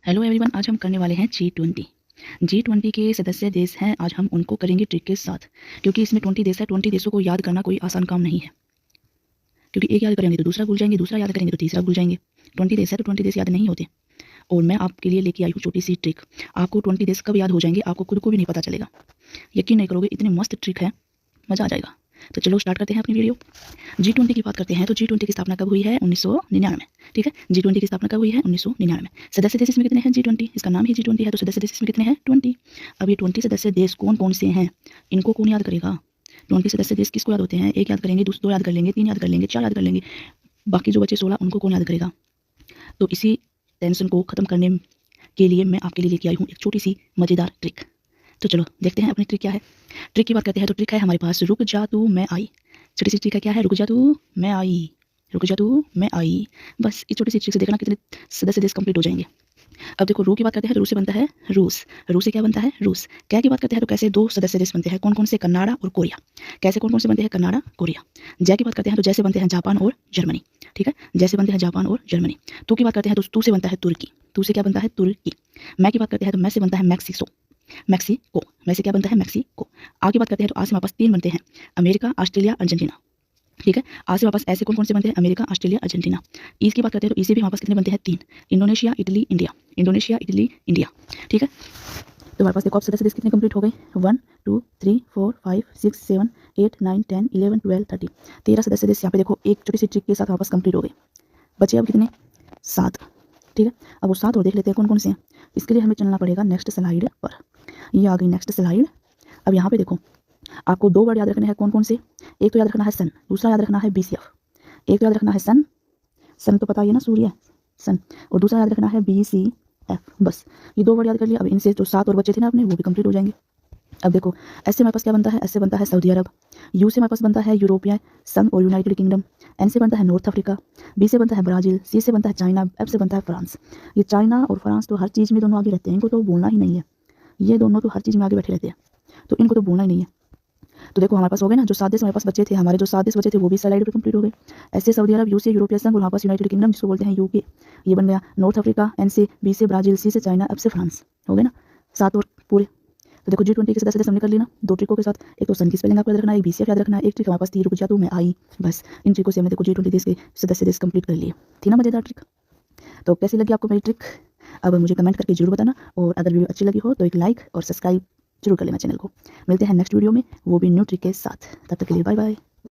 Hello everyone, आज हम करने वाले हैं G20। G20 के सदस्य देश हैं, आज हम उनको करेंगे ट्रिक के साथ, क्योंकि इसमें 20 देश है। 20 देशों को याद करना कोई आसान काम नहीं है, क्योंकि एक याद करेंगे तो दूसरा भूल जाएंगे, दूसरा याद करेंगे तो तीसरा भूल जाएंगे। 20 देश है तो 20 देश याद नहीं होते। और मैं आपके लिए लेके आई हूँ छोटी सी ट्रिक। आपको 20 देश कब याद हो जाएंगे आपको खुद को भी नहीं पता चलेगा। यकीन नहीं करोगे, इतनी मस्त ट्रिक है, मज़ा आ जाएगा। तो चलो स्टार्ट करते हैं अपनी वीडियो। G20 की बात करते हैं तो G20 की स्थापना कब हुई है? 1999। ठीक है, G20 की स्थापना कब हुई है? 1999। सदस्य देश इसमें कितने हैं? G20, इसका नाम ही G20 है, तो सदस्य देश इसमें कितने हैं? 20। अब ये 20 सदस्य देश कौन कौन से हैं, इनको कौन याद करेगा? 20 सदस्य देश किसको याद होते हैं? एक याद कर लेंगे, दो याद कर लेंगे, 3 याद कर लेंगे, 4 याद कर लेंगे, बाकी जो बचे 16 उनको कौन याद करेगा? तो इसी टेंशन को खत्म करने के लिए मैं आपके लिए लेके आई हूँ एक छोटी सी मज़ेदार ट्रिक। तो चलो देखते हैं अपनी ट्रिक क्या है। ट्रिक की बात करते हैं तो ट्रिक है हमारे पास, रुक जा तू मैं आई। छोटी सी ट्रिक है, क्या है? रुक जा तू मैं आई, रुक जा तू मैं आई। बस इस छोटी सी ट्रिक से देखना कितने सदस्य देश कंप्लीट हो जाएंगे। अब देखो, रू की बात करते हैं तो रू से बनता है रूस। रूस से क्या बनता है? रूस। कै की बात करते हैं तो कैसे 2 सदस्य देश बनते हैं, कौन कौन से? कनाडा और कोरिया। कैसे कौन कौन से बनते हैं? Canada, Korea. जय की बात करते हैं तो जैसे बनते हैं जापान और जर्मनी। ठीक है, जैसे बनते हैं जापान और जर्मनी। तू की बात करते हैं तो तू से बनता है तुर्की। तू से क्या बनता है? तुर्की। मैं की बात करते हैं तो मैं से बनता है मैक्सिको। मैक्सिको। मैं से क्या बनता है? मैक्सिको। आ की बात करते हैं तो आ से वापस 3 बनते हैं, अमेरिका, ऑस्ट्रेलिया, अर्जेंटीना। ठीक है, आ से वापस ऐसे कौन कौन से बनते हैं? America, Australia, Argentina. ई की बात करते हैं तो ई से भी वापस कितने बनते हैं? 3, Indonesia, Italy, India. Indonesia, Italy, India. ठीक है, तो हमारे पास देखो अब सदस्य देश कितने कंप्लीट हो गए? 1 2 3 4 5 6 7 8 9 10 11 12 13। 13 सदस्य देश यहाँ पे देखो एक छोटी सी ट्रिक के साथ वापस कंप्लीट हो गए। बचे अब कितने? 7। ठीक है, अब वो 7 और देख लेते हैं कौन कौन से हैं। इसके लिए हमें चलना पड़ेगा नेक्स्ट स्लाइड पर। ये आ गई नेक्स्ट स्लाइड। अब यहाँ पे देखो, आपको 2 वर्ड याद रखने हैं, कौन कौन से? एक तो याद रखना है सन, दूसरा याद रखना है BCF। एक तो याद रखना है सन, सन तो पता ही है ना, सूर्य, सन। और दूसरा याद रखना है BCF। बस ये 2 वर्ड याद कर लिया। अब इनसे जो 7 और बच्चे थे ना अपने, वो भी कंप्लीट हो जाएंगे। अब देखो, एस से हमारे पास क्या बनता है? एस से बनता है सऊदी अरब। यू से हमारे पास बनता है यूरोपियन संघ और यूनाइटेड किंगडम। एन से बनता है नॉर्थ अफ्रीका। बी से बनता है ब्राज़ील। सी से बनता है चाइना। एफ से बनता है फ्रांस। ये चाइना और फ्रांस तो हर चीज़ में दोनों आगे रहते हैं, इनको तो बोलना ही नहीं है। ये दोनों तो हर चीज़ में आगे बैठे रहते हैं, तो इनको तो बोलना ही नहीं है। तो देखो हमारे पास हो गए ना, जो 7 देश हमारे पास बचे थे, हमारे जो 7 देश बचे थे वो भी स्लाइड पे कंप्लीट हो गए। ऐसे सऊदी अरब, यू से यूरोपियन संघ और वहाँ पास यूनाइटेड किंगडम जिसको बोलते हैं यूके, ये बन गया। नॉर्थ अफ्रीका, एन से, बी से ब्राज़ील, सी से चाइना, एफ से फ्रांस। हो गए ना 7 और पूरे। तो देखो G20 के सदस्य हमने कर ली ना 2 ट्रिकों के साथ। एक तो सन की स्पेलिंग आपको याद रखना है, एक BCF याद रखना है, एक ट्रिक हमारे पास थी रुक जा तू मैं आई। बस इन ट्रिकों से हमने देखो G20 देश के सदस्य देश कंप्लीट कर लिए। थी ना मजेदार ट्रिक? तो कैसी लगी आपको मेरी ट्रिक? अब मुझे कमेंट करके जरूर बताना, और अगर वीडियो अच्छी लगी हो तो एक लाइक और सब्सक्राइब जरूर कर लेना चैनल को। मिलते हैं नेक्स्ट वीडियो में, वो भी न्यू ट्रिक के साथ। तब तक के लिए बाय बाय।